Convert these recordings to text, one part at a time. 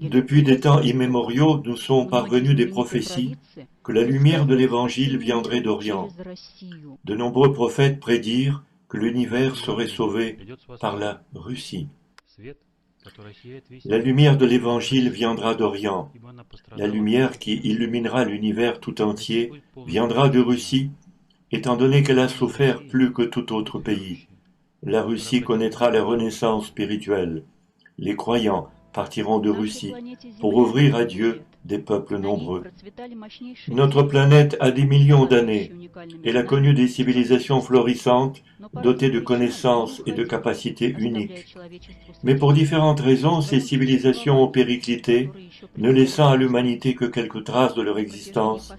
Depuis des temps immémoriaux, nous sont parvenus des prophéties que la lumière de l'Évangile viendrait d'Orient. De nombreux prophètes prédirent que l'univers serait sauvé par la Russie. La lumière de l'Évangile viendra d'Orient. La lumière qui illuminera l'univers tout entier viendra de Russie, étant donné qu'elle a souffert plus que tout autre pays. La Russie connaîtra la renaissance spirituelle. Les croyants partiront de Russie pour ouvrir à Dieu des peuples nombreux. Notre planète a des millions d'années. Elle a connu des civilisations florissantes, dotées de connaissances et de capacités uniques. Mais pour différentes raisons, ces civilisations ont périclité, ne laissant à l'humanité que quelques traces de leur existence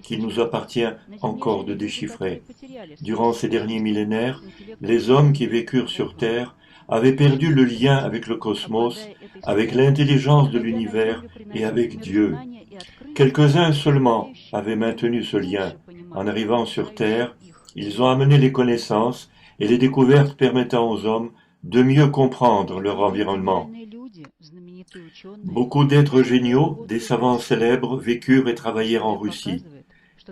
qu'il nous appartient encore de déchiffrer. Durant ces derniers millénaires, les hommes qui vécurent sur Terre avaient perdu le lien avec le cosmos, avec l'intelligence de l'univers et avec Dieu. Quelques-uns seulement avaient maintenu ce lien. En arrivant sur Terre, ils ont amené les connaissances et les découvertes permettant aux hommes de mieux comprendre leur environnement. Beaucoup d'êtres géniaux, des savants célèbres, vécurent et travaillèrent en Russie.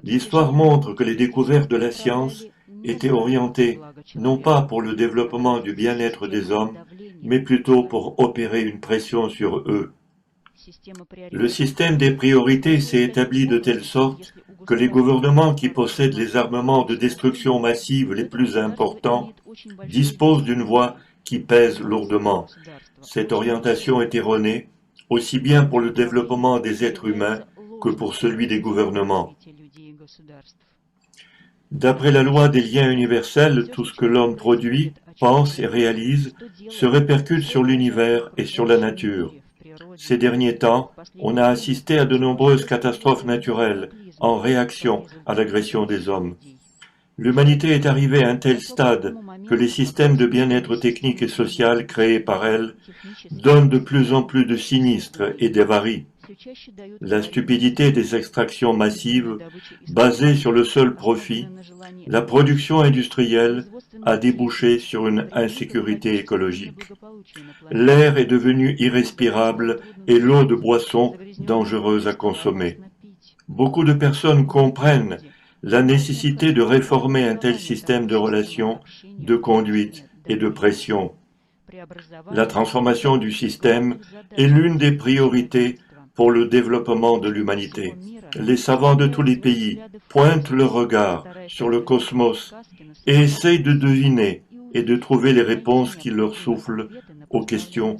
L'histoire montre que les découvertes de la science étaient orientées non pas pour le développement du bien-être des hommes, mais plutôt pour opérer une pression sur eux. Le système des priorités s'est établi de telle sorte que les gouvernements qui possèdent les armements de destruction massive les plus importants disposent d'une voix qui pèse lourdement. Cette orientation est erronée, aussi bien pour le développement des êtres humains que pour celui des gouvernements. D'après la loi des liens universels, tout ce que l'homme produit, pense et réalise se répercute sur l'univers et sur la nature. Ces derniers temps, on a assisté à de nombreuses catastrophes naturelles en réaction à l'agression des hommes. L'humanité est arrivée à un tel stade que les systèmes de bien-être technique et social créés par elle donnent de plus en plus de sinistres et d'avaries. La stupidité des extractions massives, basées sur le seul profit, la production industrielle a débouché sur une insécurité écologique. L'air est devenu irrespirable et l'eau de boisson dangereuse à consommer. Beaucoup de personnes comprennent la nécessité de réformer un tel système de relations, de conduite et de pression. La transformation du système est l'une des priorités pour le développement de l'humanité. Les savants de tous les pays pointent leur regard sur le cosmos et essayent de deviner et de trouver les réponses qui leur soufflent aux questions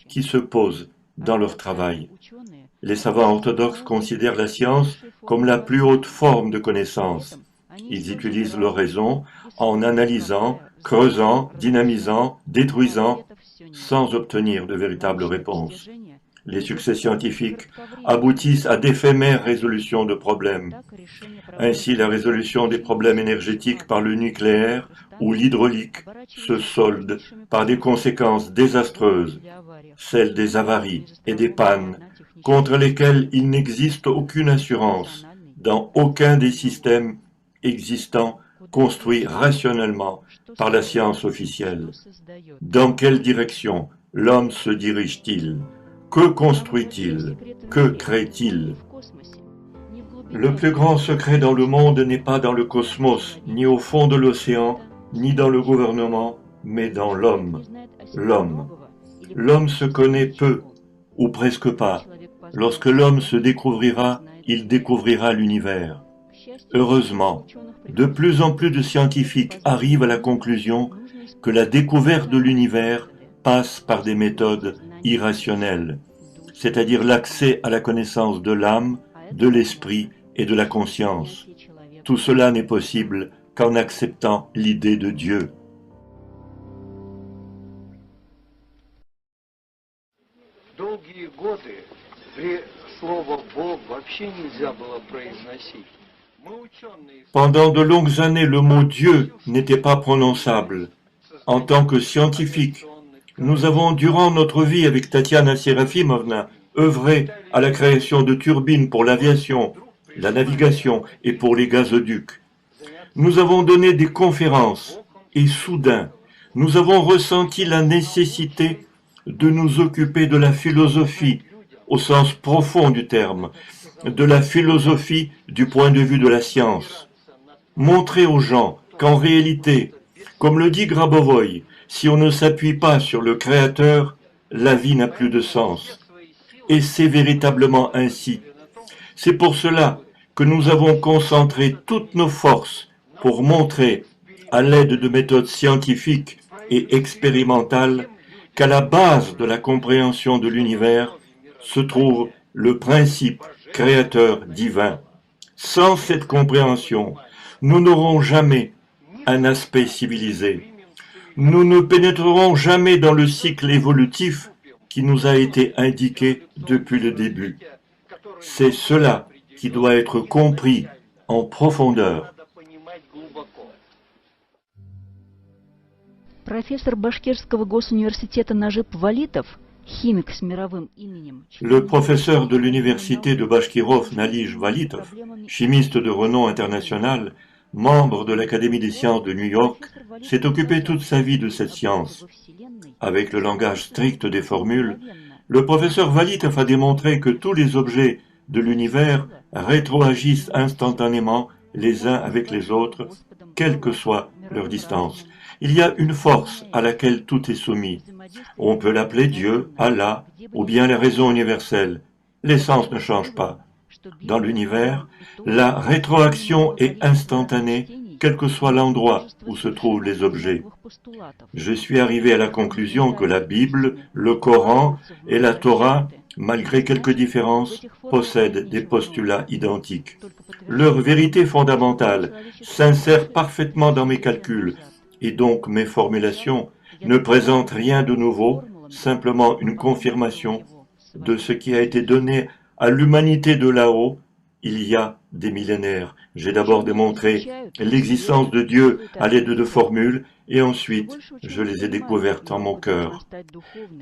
qui se posent dans leur travail. Les savants orthodoxes considèrent la science comme la plus haute forme de connaissance. Ils utilisent leur raison en analysant, creusant, dynamisant, détruisant, sans obtenir de véritables réponses. Les succès scientifiques aboutissent à d'éphémères résolutions de problèmes. Ainsi, la résolution des problèmes énergétiques par le nucléaire ou l'hydraulique se solde par des conséquences désastreuses, celles des avaries et des pannes, contre lesquelles il n'existe aucune assurance dans aucun des systèmes existants construits rationnellement par la science officielle. Dans quelle direction l'homme se dirige-t-il? Que construit-il? Que crée-t-il? Le plus grand secret dans le monde n'est pas dans le cosmos, ni au fond de l'océan, ni dans le gouvernement, mais dans l'homme. L'homme. L'homme se connaît peu, ou presque pas. Lorsque l'homme se découvrira, il découvrira l'univers. Heureusement, de plus en plus de scientifiques arrivent à la conclusion que la découverte de l'univers passe par des méthodes irrationnelles, c'est-à-dire l'accès à la connaissance de l'âme, de l'esprit et de la conscience. Tout cela n'est possible qu'en acceptant l'idée de Dieu. Pendant de longues années, le mot Dieu n'était pas prononçable. En tant que scientifiques, nous avons, durant notre vie avec Tatiana Serafimovna, œuvré à la création de turbines pour l'aviation, la navigation et pour les gazoducs. Nous avons donné des conférences et soudain, nous avons ressenti la nécessité de nous occuper de la philosophie, au sens profond du terme, de la philosophie du point de vue de la science. Montrer aux gens qu'en réalité, comme le dit Grabovoi, si on ne s'appuie pas sur le Créateur, la vie n'a plus de sens. Et c'est véritablement ainsi. C'est pour cela que nous avons concentré toutes nos forces pour montrer, à l'aide de méthodes scientifiques et expérimentales, qu'à la base de la compréhension de l'univers se trouve le principe créateur divin. Sans cette compréhension, nous n'aurons jamais un aspect civilisé. Nous ne pénétrerons jamais dans le cycle évolutif qui nous a été indiqué depuis le début. C'est cela qui doit être compris en profondeur. Профессор Башкирского госуниверситета Нажип Валитов, химик с мировым именем. Le professeur de l'université de Bashkirov, Nalij Valitov, chimiste de renom international, membre de l'Académie des sciences de New York, s'est occupé toute sa vie de cette science. Avec le langage strict des formules, le professeur Valitov a démontré que tous les objets de l'univers rétroagissent instantanément les uns avec les autres, quelle que soit leur distance. Il y a une force à laquelle tout est soumis. On peut l'appeler Dieu, Allah, ou bien la raison universelle. L'essence ne change pas. Dans l'univers, la rétroaction est instantanée, quel que soit l'endroit où se trouvent les objets. Je suis arrivé à la conclusion que la Bible, le Coran et la Torah, malgré quelques différences, possèdent des postulats identiques. Leur vérité fondamentale s'insère parfaitement dans mes calculs, et donc mes formulations ne présentent rien de nouveau, simplement une confirmation de ce qui a été donné à l'humanité de là-haut il y a des millénaires. J'ai d'abord démontré l'existence de Dieu à l'aide de formules, et ensuite je les ai découvertes en mon cœur.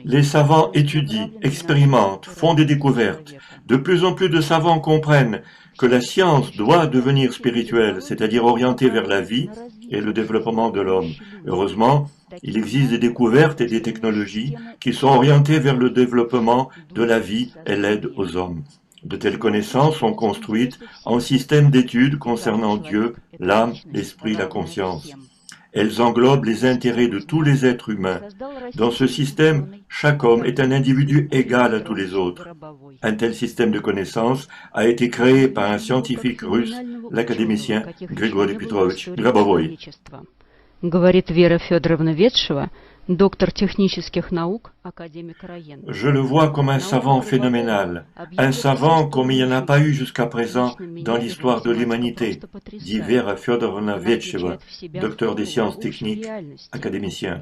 Les savants étudient, expérimentent, font des découvertes. De plus en plus de savants comprennent que la science doit devenir spirituelle, c'est-à-dire orientée vers la vie et le développement de l'homme. Heureusement, il existe des découvertes et des technologies qui sont orientées vers le développement de la vie et l'aide aux hommes. De telles connaissances sont construites en système d'études concernant Dieu, l'âme, l'esprit, la conscience. Elles englobent les intérêts de tous les êtres humains. Dans ce système, chaque homme est un individu égal à tous les autres. Un tel système de connaissances a été créé par un scientifique russe, l'académicien Grigori Petrovich Grabovoi. Говорит Вера Федоровна Ветшева, доктор технических наук, академик РАЕН. Je le vois comme un savant phénoménal, un savant comme il n'y en a pas eu jusqu'à présent dans l'histoire de l'humanité, dit Vera Fyodorovna Vetcheva, docteur des sciences techniques, académicien.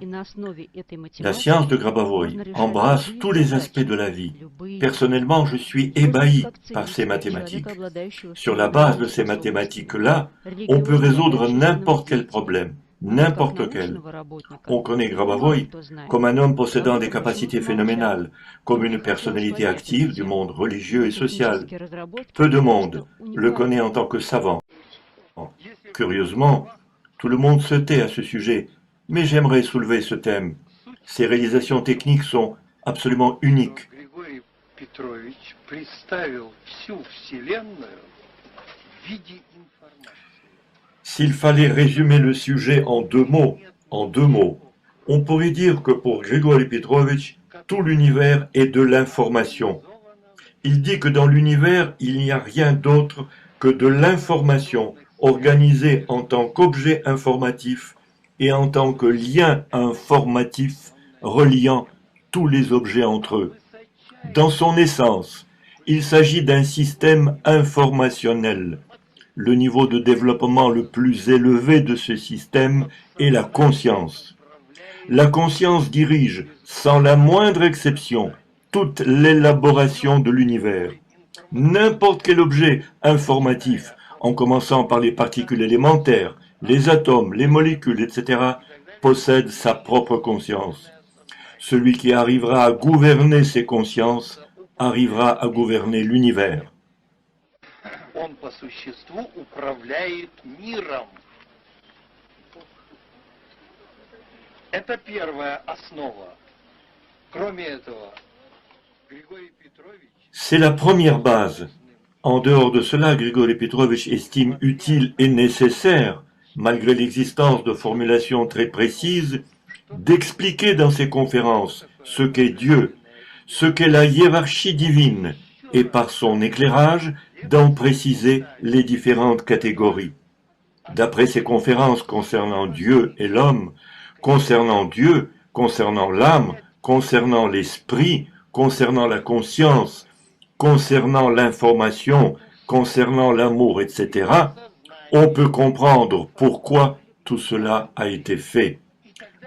La science de Grabovoi embrasse tous les aspects de la vie. Personnellement, je suis ébahi par ces mathématiques. Sur la base de ces mathématiques-là, on peut résoudre n'importe quel problème. N'importe lequel. On connaît Grabovoi comme un homme possédant des capacités phénoménales, comme une personnalité active du monde religieux et social. Peu de monde le connaît en tant que savant. Curieusement, tout le monde se tait à ce sujet, mais j'aimerais soulever ce thème. Ses réalisations techniques sont absolument uniques. S'il fallait résumer le sujet en deux mots, on pourrait dire que pour Grigori Petrovitch, tout l'univers est de l'information. Il dit que dans l'univers, il n'y a rien d'autre que de l'information organisée en tant qu'objet informatif et en tant que lien informatif reliant tous les objets entre eux. Dans son essence, il s'agit d'un système informationnel. Le niveau de développement le plus élevé de ce système est la conscience. La conscience dirige, sans la moindre exception, toute l'élaboration de l'univers. N'importe quel objet informatif, en commençant par les particules élémentaires, les atomes, les molécules, etc., possède sa propre conscience. Celui qui arrivera à gouverner ces consciences arrivera à gouverner l'univers. Он по существу управляет миром. Это первая основа. Кроме этого, Григорий Петрович... C'est la première base. En dehors de cela, Grigori Petrovitch estime utile et nécessaire, malgré l'existence de formulations très précises, d'expliquer dans ses conférences ce qu'est Dieu, ce qu'est la hiérarchie divine, et par son éclairage, d'en préciser les différentes catégories. D'après ses conférences concernant Dieu et l'homme, concernant Dieu, concernant l'âme, concernant l'esprit, concernant la conscience, concernant l'information, concernant l'amour, etc., on peut comprendre pourquoi tout cela a été fait.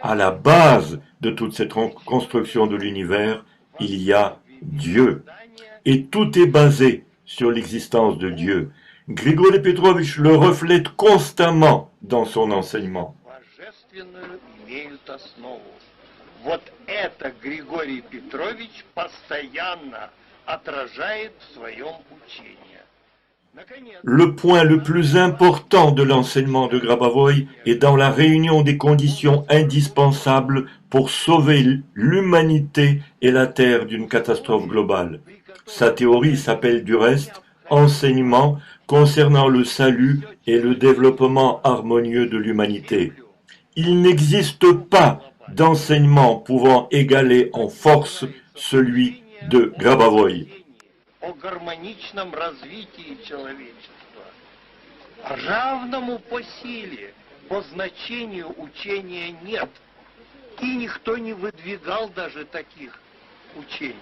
À la base de toute cette construction de l'univers, il y a Dieu. Et tout est basé sur l'existence de Dieu. Grigori Petrovitch le reflète constamment dans son enseignement. Вот это Григорий Петрович постоянно отражает в своем учении. Le point le plus important de l'enseignement de Grabavoy est dans la réunion des conditions indispensables pour sauver l'humanité et la Terre d'une catastrophe globale. Sa théorie s'appelle du reste « Enseignement concernant le salut et le développement harmonieux de l'humanité ». Il n'existe pas d'enseignement pouvant égaler en force celui de Grabavoy. О гармоничном развитии человечества, равному по силе, по значению учения нет, и никто не выдвигал даже таких учений.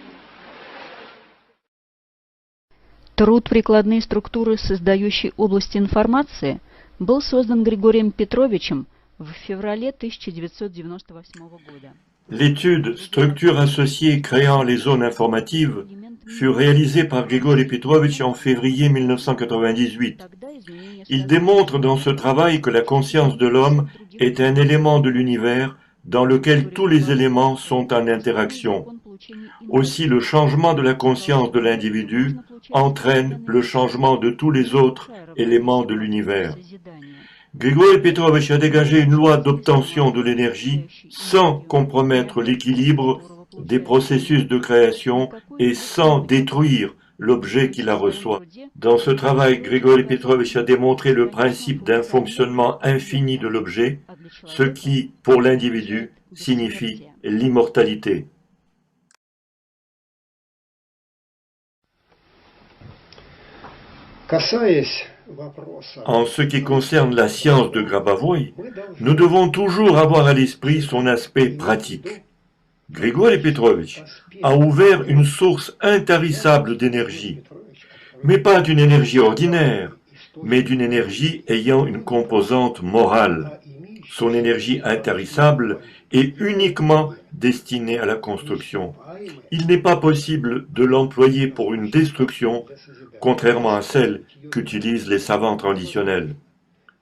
Труд «Прикладные структуры создающей области информации» был создан Григорием Петровичем в феврале 1998 года. L'étude Structures associées créant les zones informatives fut réalisée par Grigori Petrovitch en février 1998. Il démontre dans ce travail que la conscience de l'homme est un élément de l'univers dans lequel tous les éléments sont en interaction. Aussi, le changement de la conscience de l'individu entraîne le changement de tous les autres éléments de l'univers. Grigori Petrovitch a dégagé une loi d'obtention de l'énergie sans compromettre l'équilibre des processus de création et sans détruire l'objet qui la reçoit. Dans ce travail, Grigori Petrovitch a démontré le principe d'un fonctionnement infini de l'objet, ce qui, pour l'individu, signifie l'immortalité. En ce qui concerne la science de Grabavoy, nous devons toujours avoir à l'esprit son aspect pratique. Grigori Petrovitch a ouvert une source intarissable d'énergie, mais pas d'une énergie ordinaire, mais d'une énergie ayant une composante morale. Son énergie intarissable est uniquement destinée à la construction. Il n'est pas possible de l'employer pour une destruction, contrairement à celle qu'utilisent les savants traditionnels.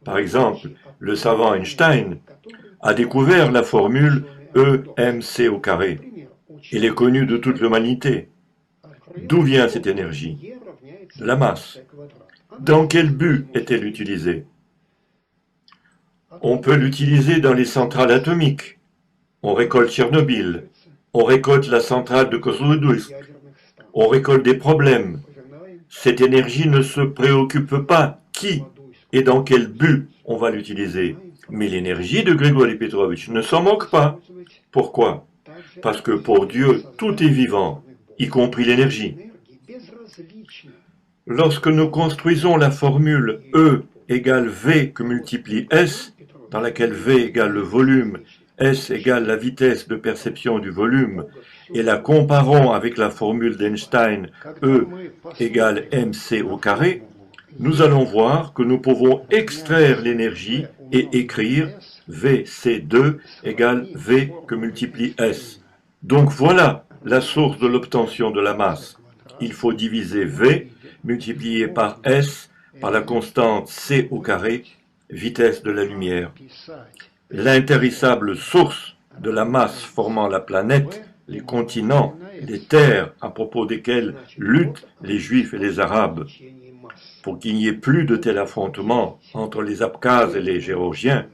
Par exemple, le savant Einstein a découvert la formule E-mc au carré. Elle est connue de toute l'humanité. D'où vient cette énergie? De la masse. Dans quel but est-elle utilisée? On peut l'utiliser dans les centrales atomiques. On récolte Tchernobyl. On récolte la centrale de Kozloduïsk. On récolte des problèmes. Cette énergie ne se préoccupe pas qui et dans quel but on va l'utiliser. Mais l'énergie de Grigori Petrovitch ne s'en moque pas. Pourquoi? Parce que pour Dieu, tout est vivant, y compris l'énergie. Lorsque nous construisons la formule E égale V que multiplie S, dans laquelle V égale le volume, S égale la vitesse de perception du volume, et la comparons avec la formule d'Einstein E égale mc au carré, nous allons voir que nous pouvons extraire l'énergie et écrire Vc2 égale V que multiplie S. Donc voilà la source de l'obtention de la masse. Il faut diviser V multiplié par S par la constante c au carré, vitesse de la lumière. L'intarissable source de la masse formant la planète, les continents, les terres à propos desquelles luttent les Juifs et les Arabes, pour qu'il n'y ait plus de tel affrontement entre les Abkhazes et les Géorgiens,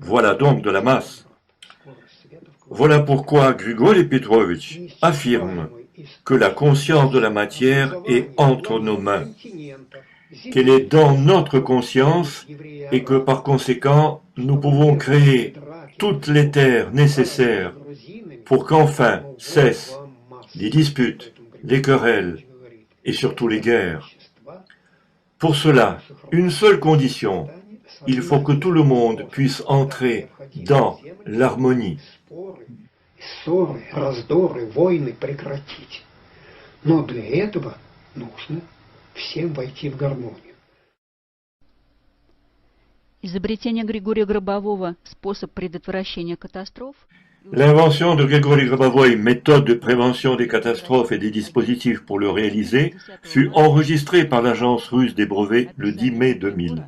voilà donc de la masse. Voilà pourquoi Grigori Petrovitch affirme que la conscience de la matière est entre nos mains, qu'elle est dans notre conscience et que par conséquent, nous pouvons créer toutes les terres nécessaires pour qu'enfin cessent les disputes, les querelles et surtout les guerres. Pour cela, une seule condition, il faut que tout le monde puisse entrer dans l'harmonie. Ссоры, раздоры, войны прекратить. Но для этого нужно всем войти в гармонию. Изобретение Григория Гробового «Способ предотвращения катастроф». L'invention de Grigori Grabavoy, méthode de prévention des catastrophes et des dispositifs pour le réaliser, fut enregistrée par l'agence russe des brevets le 10 mai 2000.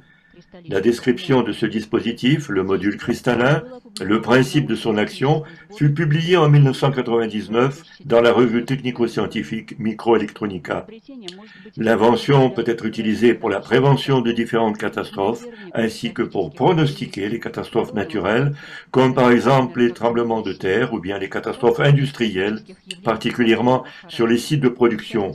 La description de ce dispositif, le module cristallin, le principe de son action, fut publiée en 1999 dans la revue technico-scientifique Microelectronica. L'invention peut être utilisée pour la prévention de différentes catastrophes, ainsi que pour pronostiquer les catastrophes naturelles, comme par exemple les tremblements de terre ou bien les catastrophes industrielles, particulièrement sur les sites de production.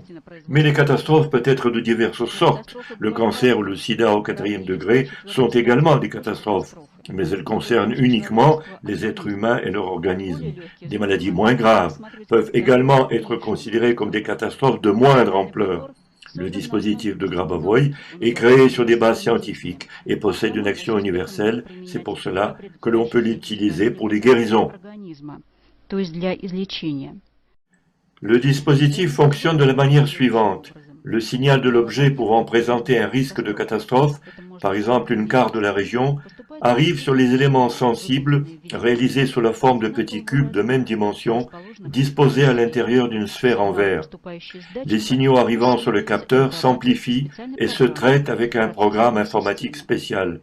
Mais les catastrophes peuvent être de diverses sortes. Le cancer ou le sida au 4e degré sont également des catastrophes, mais elles concernent uniquement les êtres humains et leur organisme. Des maladies moins graves peuvent également être considérées comme des catastrophes de moindre ampleur. Le dispositif de Grabavoy est créé sur des bases scientifiques et possède une action universelle. C'est pour cela que l'on peut l'utiliser pour les guérisons. Le dispositif fonctionne de la manière suivante. Le signal de l'objet pouvant présenter un risque de catastrophe, par exemple une carte de la région, arrive sur les éléments sensibles réalisés sous la forme de petits cubes de même dimension disposés à l'intérieur d'une sphère en verre. Les signaux arrivant sur le capteur s'amplifient et se traitent avec un programme informatique spécial.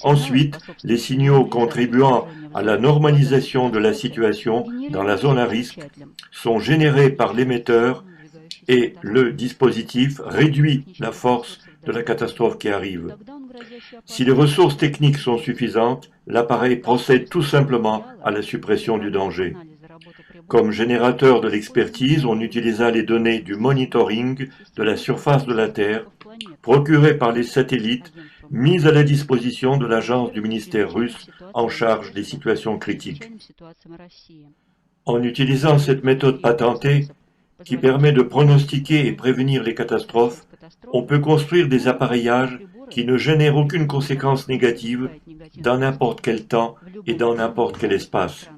Ensuite, les signaux contribuant à la normalisation de la situation dans la zone à risque sont générés par l'émetteur et le dispositif réduit la force de la catastrophe qui arrive. Si les ressources techniques sont suffisantes, l'appareil procède tout simplement à la suppression du danger. Comme générateur de l'expertise, on utilisa les données du monitoring de la surface de la Terre, procurées par les satellites, mises à la disposition de l'agence du ministère russe en charge des situations critiques. En utilisant cette méthode patentée, qui permet de pronostiquer et prévenir les catastrophes, on peut construire des appareillages qui ne génèrent aucune conséquence négative dans n'importe quel temps et dans n'importe quel espace.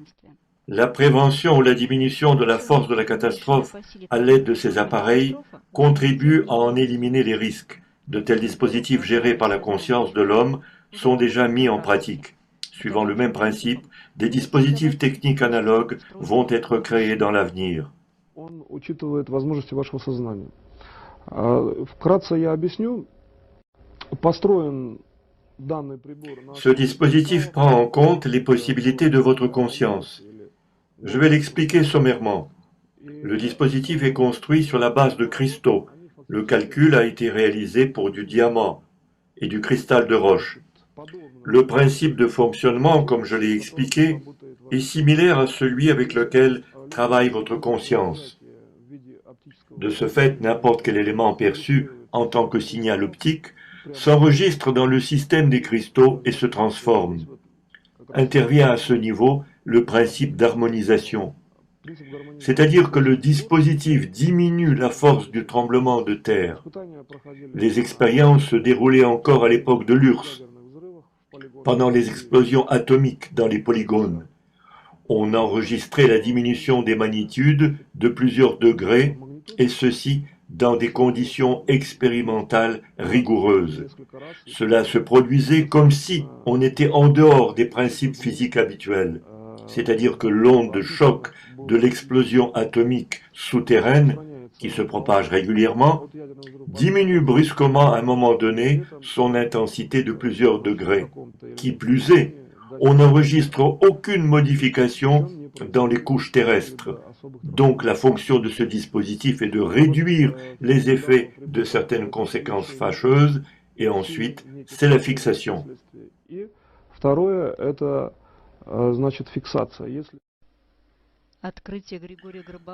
La prévention ou la diminution de la force de la catastrophe à l'aide de ces appareils contribue à en éliminer les risques. De tels dispositifs gérés par la conscience de l'homme sont déjà mis en pratique. Suivant le même principe, des dispositifs techniques analogues vont être créés dans l'avenir. Он учитывает возможности вашего сознания. Вкратце я объясню. Построен данный прибор. Ce dispositif prend en compte les possibilités de votre conscience. Je vais l'expliquer sommairement. Le dispositif est construit sur la base de cristaux. Le calcul a été réalisé pour du diamant et du cristal de roche. Le principe de fonctionnement, comme je l'ai expliqué, est similaire à celui avec lequel travaille votre conscience. De ce fait, n'importe quel élément perçu en tant que signal optique s'enregistre dans le système des cristaux et se transforme. Intervient à ce niveau le principe d'harmonisation, c'est-à-dire que le dispositif diminue la force du tremblement de terre. Les expériences se déroulaient encore à l'époque de l'URSS, pendant les explosions atomiques dans les polygones. On enregistrait la diminution des magnitudes de plusieurs degrés, et ceci dans des conditions expérimentales rigoureuses. Cela se produisait comme si on était en dehors des principes physiques habituels, c'est-à-dire que l'onde de choc de l'explosion atomique souterraine, qui se propage régulièrement, diminue brusquement à un moment donné son intensité de plusieurs degrés. Qui plus est, on n'enregistre aucune modification dans les couches terrestres. Donc la fonction de ce dispositif est de réduire les effets de certaines conséquences fâcheuses, et ensuite c'est la fixation.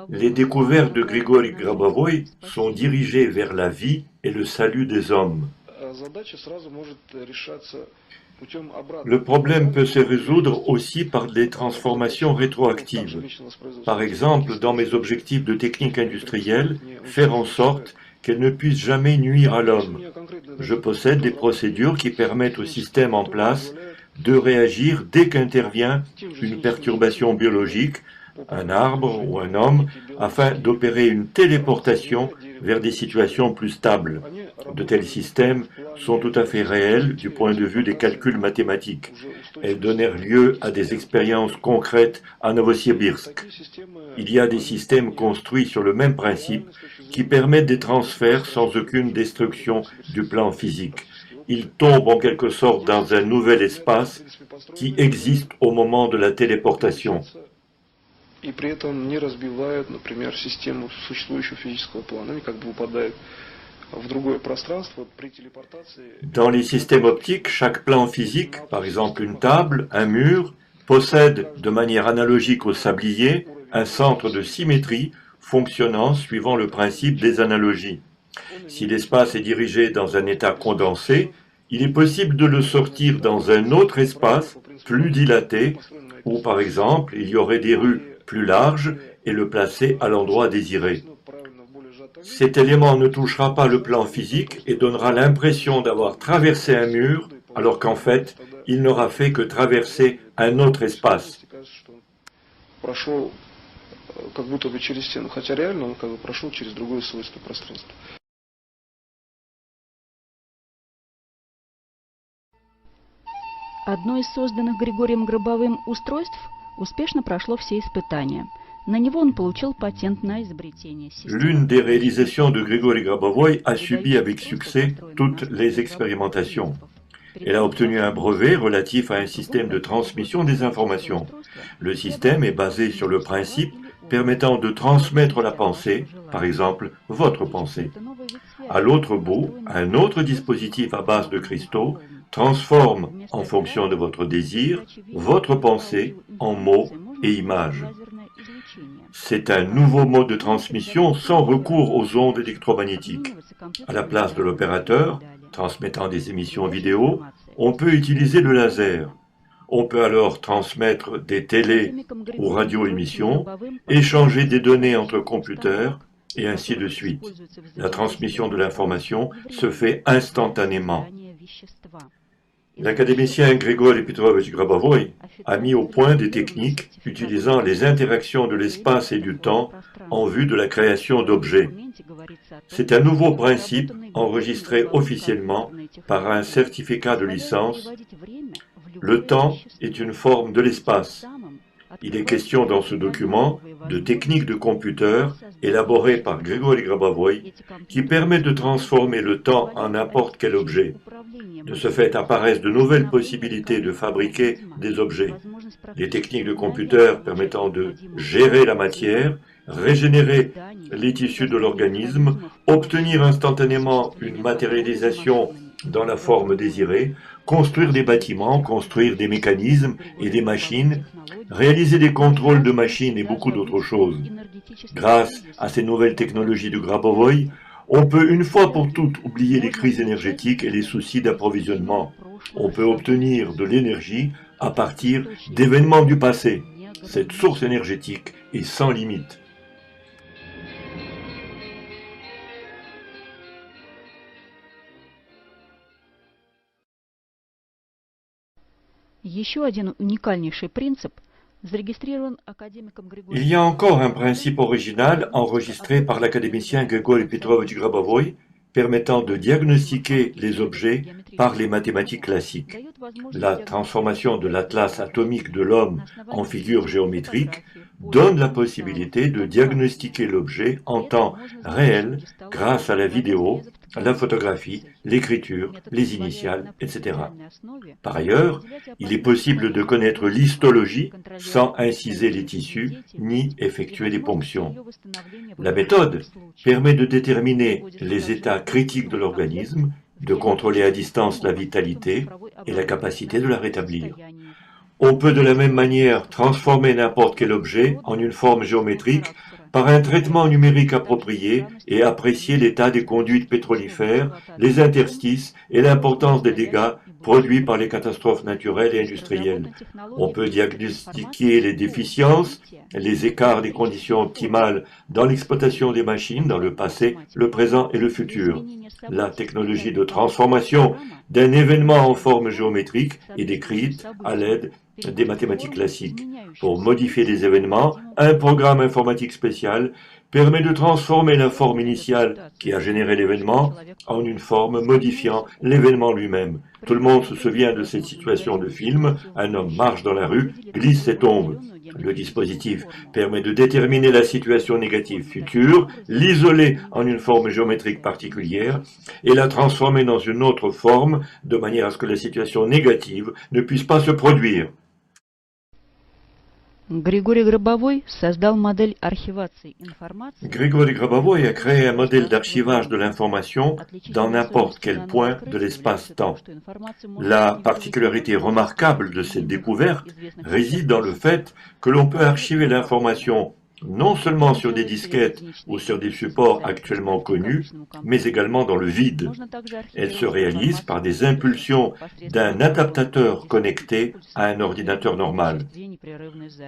Les découvertes de Grigori Grabovoï sont dirigées vers la vie et le salut des hommes. Le problème peut se résoudre aussi par des transformations rétroactives. Par exemple, dans mes objectifs de technique industrielle, faire en sorte qu'elles ne puissent jamais nuire à l'homme. Je possède des procédures qui permettent au système en place de réagir dès qu'intervient une perturbation biologique, un arbre ou un homme, afin d'opérer une téléportation vers des situations plus stables. De tels systèmes sont tout à fait réels du point de vue des calculs mathématiques. Elles donnèrent lieu à des expériences concrètes à Novosibirsk. Il y a des systèmes construits sur le même principe qui permettent des transferts sans aucune destruction du plan physique. Ils tombent en quelque sorte dans un nouvel espace qui existe au moment de la téléportation. И при этом не разбивают, например, систему существующего физического плана. Они как бы упадают в другое пространство при телепортации. Dans les systèmes optiques, chaque plan physique, par exemple une table, un mur, possède de manière analogique au sablier un centre de symétrie fonctionnant suivant le principe des analogies. Si l'espace est dirigé dans un état condensé, il est possible de le sortir dans un autre espace plus dilaté, où par exemple il y aurait des rues plus large et le placer à l'endroit désiré. Cet élément ne touchera pas le plan physique et donnera l'impression d'avoir traversé un mur, alors qu'en fait, il n'aura fait que traverser un autre espace. Прошел как будто бы через стену, хотя реально он как бы прошел через другое свойство пространства. Одно из созданных Григорием Гробовым устройств успешно прошло все испытания. На него он получил патент на изобретение системы. L'une des réalisations de Grigori Grabovoï a subi avec succès toutes les expérimentations. Elle a obtenu un brevet relatif à un système de transmission des informations. Le système est basé sur le principe permettant de transmettre la pensée, par exemple votre pensée. À l'autre bout, un autre dispositif à base de cristaux transforme, en fonction de votre désir, votre pensée en mots et images. C'est un nouveau mode de transmission sans recours aux ondes électromagnétiques. À la place de l'opérateur, transmettant des émissions vidéo, on peut utiliser le laser. On peut alors transmettre des télé- ou radio-émissions, échanger des données entre computers, et ainsi de suite. La transmission de l'information se fait instantanément. L'académicien Grigori Petrovich Grabovoï a mis au point des techniques utilisant les interactions de l'espace et du temps en vue de la création d'objets. C'est un nouveau principe enregistré officiellement par un certificat de licence. Le temps est une forme de l'espace. Il est question dans ce document de techniques de computer élaborées par Grigori Grabovoï qui permet de transformer le temps en n'importe quel objet. De ce fait apparaissent de nouvelles possibilités de fabriquer des objets. Les techniques de computer permettant de gérer la matière, régénérer les tissus de l'organisme, obtenir instantanément une matérialisation dans la forme désirée, construire des bâtiments, construire des mécanismes et des machines, réaliser des contrôles de machines et beaucoup d'autres choses. Grâce à ces nouvelles technologies de Grabovoï, on peut une fois pour toutes oublier les crises énergétiques et les soucis d'approvisionnement. On peut obtenir de l'énergie à partir d'événements du passé. Cette source énergétique est sans limite. Еще один уникальнейший принцип зарегистрирован академиком Григорием. Il y a encore un principe original enregistré par l'académicien Grigori Petrovich Grabovoï permettant de diagnostiquer les objets par les mathématiques classiques. La transformation de l'atlas atomique de l'homme en figure géométrique donne la possibilité de diagnostiquer l'objet en temps réel grâce à la vidéo, la photographie, l'écriture, les initiales, etc. Par ailleurs, il est possible de connaître l'histologie sans inciser les tissus ni effectuer des ponctions. La méthode permet de déterminer les états critiques de l'organisme, de contrôler à distance la vitalité et la capacité de la rétablir. On peut de la même manière transformer n'importe quel objet en une forme géométrique par un traitement numérique approprié et apprécier l'état des conduites pétrolifères, les interstices et l'importance des dégâts produits par les catastrophes naturelles et industrielles. On peut diagnostiquer les déficiences, les écarts des conditions optimales dans l'exploitation des machines dans le passé, le présent et le futur. La technologie de transformation d'un événement en forme géométrique est décrite à l'aide des mathématiques classiques. Pour modifier des événements, un programme informatique spécial permet de transformer la forme initiale qui a généré l'événement en une forme modifiant l'événement lui-même. Tout le monde se souvient de cette situation de film. Un homme marche dans la rue, glisse et tombe. Le dispositif permet de déterminer la situation négative future, l'isoler en une forme géométrique particulière et la transformer dans une autre forme de manière à ce que la situation négative ne puisse pas se produire. Григорий Гробовой создал модель архивации информации. Григорий Гробовой a créé un modèle d'archivage de l'information dans n'importe quel point de l'espace-temps. La particularité remarquable de cette découverte réside dans le fait que l'on peut archiver l'information non seulement sur des disquettes ou sur des supports actuellement connus, mais également dans le vide. Elle se réalise par des impulsions d'un adaptateur connecté à un ordinateur normal.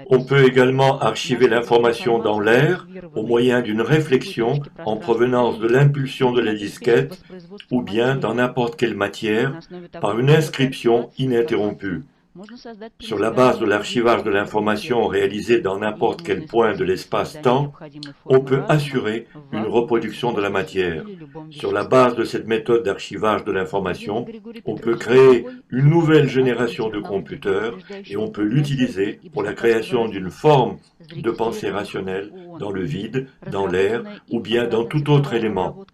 On peut également archiver l'information dans l'air au moyen d'une réflexion en provenance de l'impulsion de la disquette ou bien dans n'importe quelle matière par une inscription ininterrompue. Sur la base de l'archivage de l'information réalisé dans n'importe quel point de l'espace-temps, on peut assurer une reproduction de la matière. Sur la base de cette méthode d'archivage de l'information, on peut créer une nouvelle génération de computers et on peut l'utiliser pour la création d'une forme de pensée rationnelle dans le vide, dans l'air ou bien dans tout autre élément.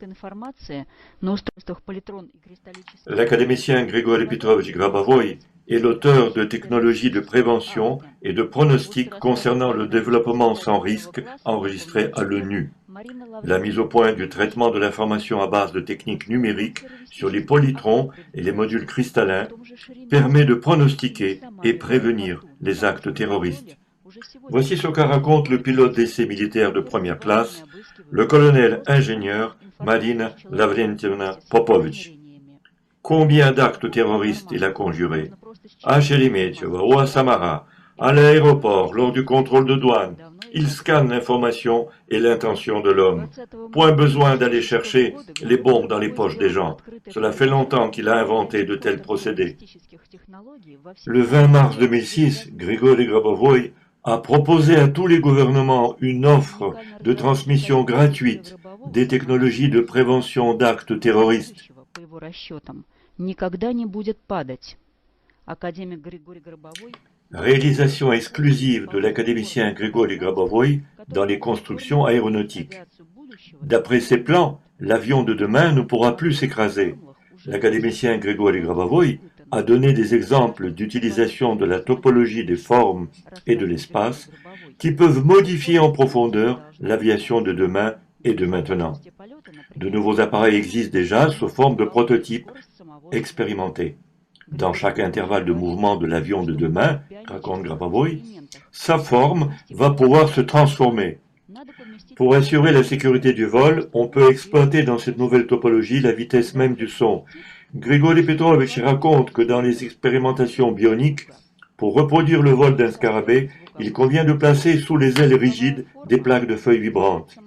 L'académicien Grigori Petrovich Grabovoi est l'auteur de technologies de prévention et de pronostic concernant le développement sans risque enregistré à l'ONU. La mise au point du traitement de l'information à base de techniques numériques sur les polytrons et les modules cristallins permet de pronostiquer et prévenir les actes terroristes. Voici ce qu'a raconte le pilote d'essai militaire de première classe, le colonel-ingénieur Marina Lavrentievna Popovich. Combien d'actes terroristes il a conjurés? À Sheremetyevo ou à Samara, à l'aéroport, lors du contrôle de douane. Il scanne l'information et l'intention de l'homme. Point besoin d'aller chercher les bombes dans les poches des gens. Cela fait longtemps qu'il a inventé de tels procédés. Le 20 mars 2006, Grigori Grabovoi a proposé à tous les gouvernements une offre de transmission gratuite des technologies de prévention d'actes terroristes. Réalisation exclusive de l'académicien Grigori Grabovoi dans les constructions aéronautiques. D'après ses plans, l'avion de demain ne pourra plus s'écraser. L'académicien Grigori Grabovoi a donné des exemples d'utilisation de la topologie des formes et de l'espace qui peuvent modifier en profondeur l'aviation de demain et de maintenant. De nouveaux appareils existent déjà sous forme de prototypes expérimentés. Dans chaque intervalle de mouvement de l'avion de demain, raconte Grabovoi, sa forme va pouvoir se transformer. Pour assurer la sécurité du vol, on peut exploiter dans cette nouvelle topologie la vitesse même du son. Grigori Petrovich raconte que dans les expérimentations bioniques, pour reproduire le vol d'un scarabée, il convient de placer sous les ailes rigides des plaques de feuilles vibrantes.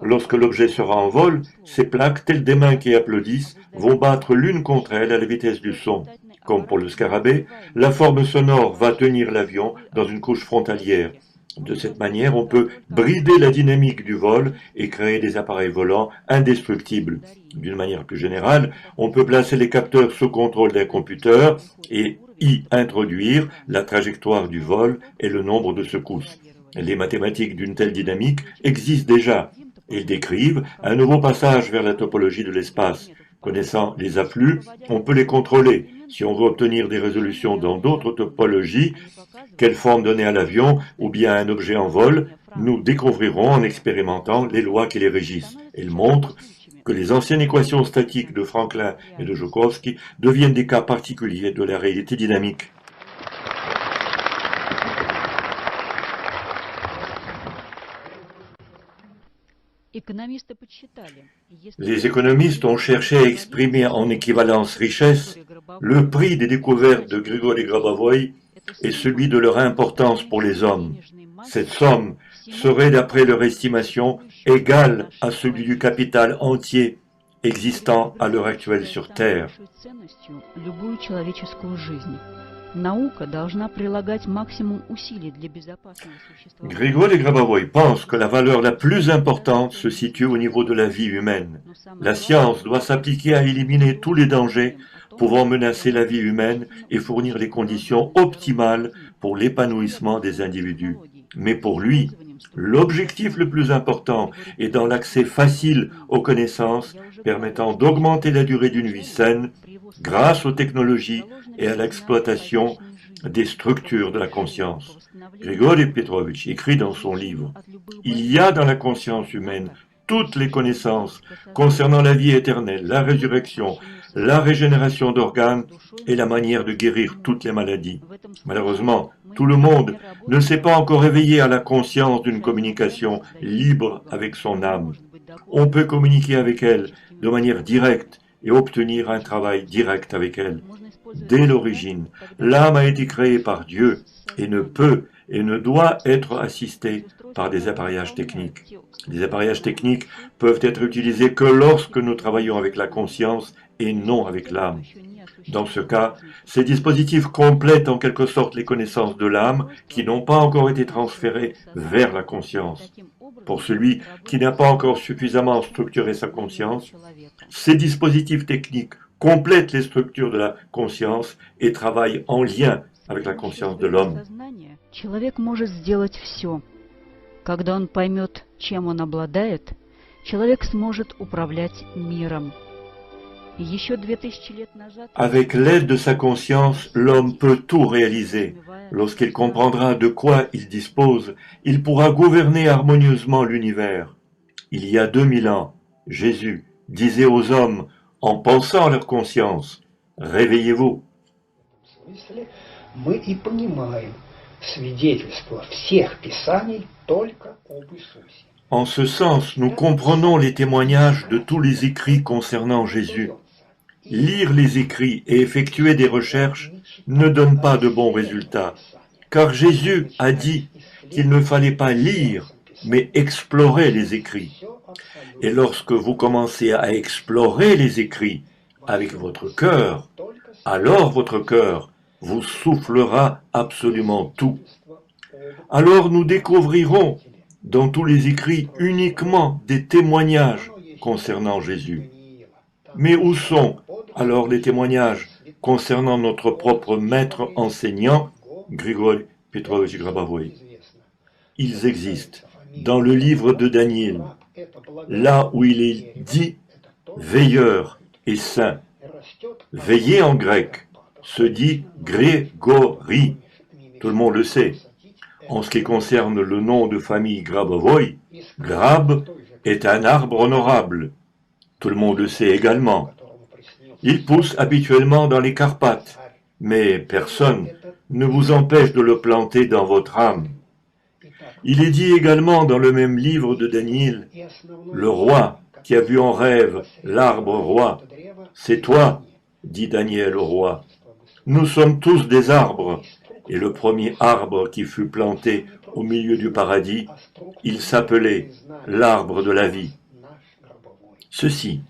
Lorsque l'objet sera en vol, ces plaques, telles des mains qui applaudissent, vont battre l'une contre elle à la vitesse du son. Comme pour le scarabée, la forme sonore va tenir l'avion dans une couche frontalière. De cette manière, on peut brider la dynamique du vol et créer des appareils volants indestructibles. D'une manière plus générale, on peut placer les capteurs sous contrôle d'un computer et y introduire la trajectoire du vol et le nombre de secousses. Les mathématiques d'une telle dynamique existent déjà. Ils décrivent un nouveau passage vers la topologie de l'espace. Connaissant les afflux, on peut les contrôler. Si on veut obtenir des résolutions dans d'autres topologies, quelle forme donner à l'avion ou bien à un objet en vol, nous découvrirons en expérimentant les lois qui les régissent. Elles montrent que les anciennes équations statiques de Franklin et de Joukowski deviennent des cas particuliers de la réalité dynamique. Les économistes ont cherché à exprimer en équivalence richesse le prix des découvertes de Grigori Grabovoi et celui de leur importance pour les hommes. Cette somme serait, d'après leur estimation, égale à celui du capital entier existant à l'heure actuelle sur Terre. Grigori Grabovoi pense que la valeur la plus importante se situe au niveau de la vie humaine. La science doit s'appliquer à éliminer tous les dangers pouvant menacer la vie humaine et fournir les conditions optimales pour l'épanouissement des individus. Mais pour lui, l'objectif le plus important est dans l'accès facile aux connaissances permettant d'augmenter la durée d'une vie saine grâce aux technologies et à l'exploitation des structures de la conscience. Grigori Petrovitch écrit dans son livre « Il y a dans la conscience humaine toutes les connaissances concernant la vie éternelle, la résurrection, la régénération d'organes et la manière de guérir toutes les maladies. Malheureusement, tout le monde ne s'est pas encore éveillé à la conscience d'une communication libre avec son âme. On peut communiquer avec elle de manière directe et obtenir un travail direct avec elle. Dès l'origine, l'âme a été créée par Dieu et ne peut et ne doit être assistée par des appareillages techniques. Les appareillages techniques peuvent être utilisés que lorsque nous travaillons avec la conscience et non avec l'âme. Dans ce cas, ces dispositifs complètent en quelque sorte les connaissances de l'âme qui n'ont pas encore été transférées vers la conscience. Pour celui qui n'a pas encore suffisamment structuré sa conscience, ces dispositifs techniques complètent les structures de la conscience et travaillent en lien avec la conscience de l'homme. Человек может сделать все. Когда он поймет, чем он обладает, человек сможет управлять миром. Avec l'aide de sa conscience, l'homme peut tout réaliser. Lorsqu'il comprendra de quoi il dispose, il pourra gouverner harmonieusement l'univers. Il y a 2000 ans, Jésus disait aux hommes, en pensant à leur conscience, « Réveillez-vous ». En ce sens, nous comprenons les témoignages de tous les écrits concernant Jésus. Lire les écrits et effectuer des recherches ne donne pas de bons résultats, car Jésus a dit qu'il ne fallait pas lire, mais explorer les écrits. Et lorsque vous commencez à explorer les écrits avec votre cœur, alors votre cœur vous soufflera absolument tout. Alors nous découvrirons dans tous les écrits uniquement des témoignages concernant Jésus. Mais où sont alors les témoignages concernant notre propre maître enseignant, Grigori Petrovitch Grabovoi? Ils existent dans le livre de Daniel, là où il est dit « veilleur et saint ». Veiller en grec se dit Grégori, tout le monde le sait. En ce qui concerne le nom de famille Grabovoi, Grab est un arbre honorable. Tout le monde le sait également. Il pousse habituellement dans les Carpates, mais personne ne vous empêche de le planter dans votre âme. Il est dit également dans le même livre de Daniel, le roi qui a vu en rêve l'arbre roi, c'est toi, dit Daniel au roi. Nous sommes tous des arbres, et le premier arbre qui fut planté au milieu du paradis, il s'appelait l'arbre de la vie. Ceci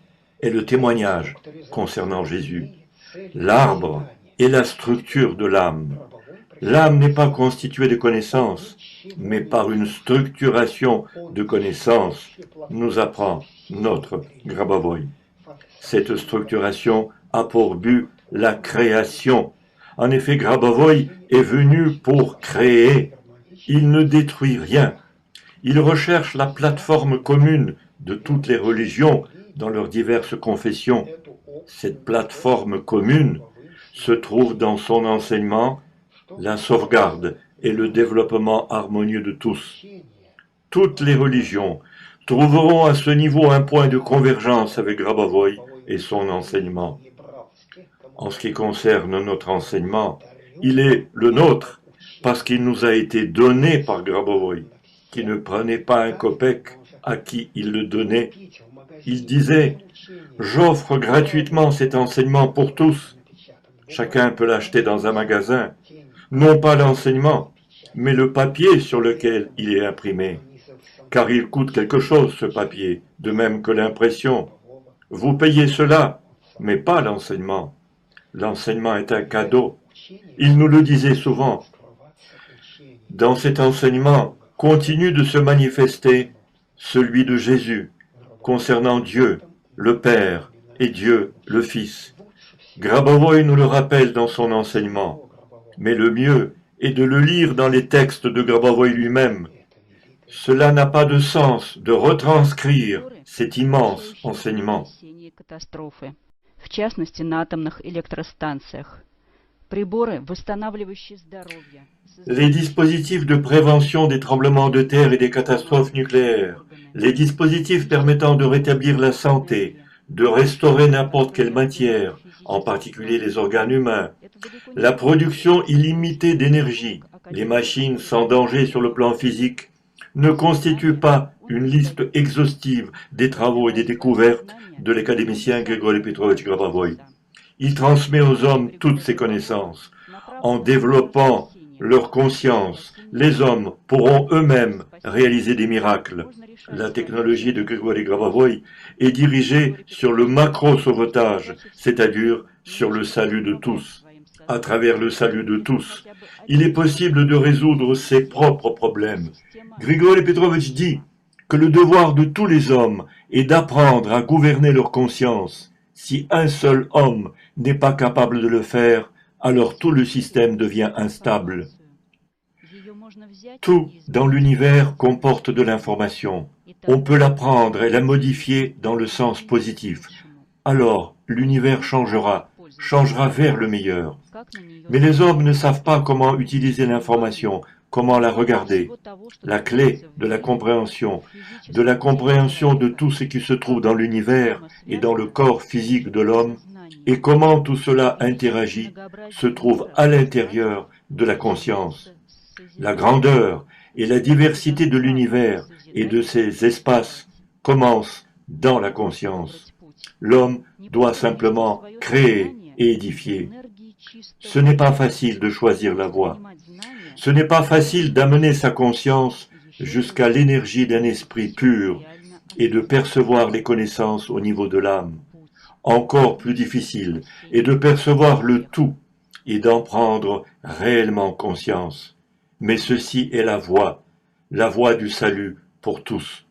est le témoignage concernant Jésus. L'arbre est la structure de l'âme. L'âme n'est pas constituée de connaissances, mais par une structuration de connaissances, nous apprend notre Grabovoi. Cette structuration a pour but la création. En effet, Grabovoi est venu pour créer. Il ne détruit rien. Il recherche la plateforme commune de toutes les religions dans leurs diverses confessions. Cette plateforme commune se trouve dans son enseignement, la sauvegarde et le développement harmonieux de tous. Toutes les religions trouveront à ce niveau un point de convergence avec Grabovoi et son enseignement. En ce qui concerne notre enseignement, il est le nôtre parce qu'il nous a été donné par Grabovoi, qui ne prenait pas un kopek à qui il le donnait. Il disait « J'offre gratuitement cet enseignement pour tous. Chacun peut l'acheter dans un magasin. Non pas l'enseignement, mais le papier sur lequel il est imprimé. Car il coûte quelque chose, ce papier, de même que l'impression. Vous payez cela, mais pas l'enseignement. L'enseignement est un cadeau. Il nous le disait souvent. Dans cet enseignement continue de se manifester celui de Jésus, concernant Dieu, le Père, et Dieu, le Fils. Grabovoi nous le rappelle dans son enseignement, mais le mieux est de le lire dans les textes de Grabovoi lui-même. Cela n'a pas de sens de retranscrire cet immense enseignement. В частности, на атомных электростанциях. Приборы, восстанавливающие здоровье. Les dispositifs de prévention des tremblements de terre et des catastrophes nucléaires, les dispositifs permettant de rétablir la santé, de restaurer n'importe quelle matière, en particulier les organes humains, la production illimitée d'énergie, les machines sans danger sur le plan physique, ne constituent pas une liste exhaustive des travaux et des découvertes de l'académicien Grigori Petrovich Grabovoi. Il transmet aux hommes toutes ses connaissances. En développant leur conscience, les hommes pourront eux-mêmes réaliser des miracles. La technologie de Grigori Grabovoi est dirigée sur le macro-sauvetage, c'est-à-dire sur le salut de tous. À travers le salut de tous, il est possible de résoudre ses propres problèmes. Grigori Petrovich dit que le devoir de tous les hommes est d'apprendre à gouverner leur conscience. Si un seul homme n'est pas capable de le faire, alors tout le système devient instable. Tout dans l'univers comporte de l'information. On peut la prendre et la modifier dans le sens positif. Alors l'univers changera vers le meilleur. Mais les hommes ne savent pas comment utiliser l'information, comment la regarder. La clé de la compréhension de tout ce qui se trouve dans l'univers et dans le corps physique de l'homme, et comment tout cela interagit, se trouve à l'intérieur de la conscience. La grandeur et la diversité de l'univers et de ses espaces commencent dans la conscience. L'homme doit simplement créer et édifier. Ce n'est pas facile de choisir la voie. Ce n'est pas facile d'amener sa conscience jusqu'à l'énergie d'un esprit pur et de percevoir les connaissances au niveau de l'âme. Encore plus difficile est de percevoir le tout et d'en prendre réellement conscience. Mais ceci est la voie du salut pour tous.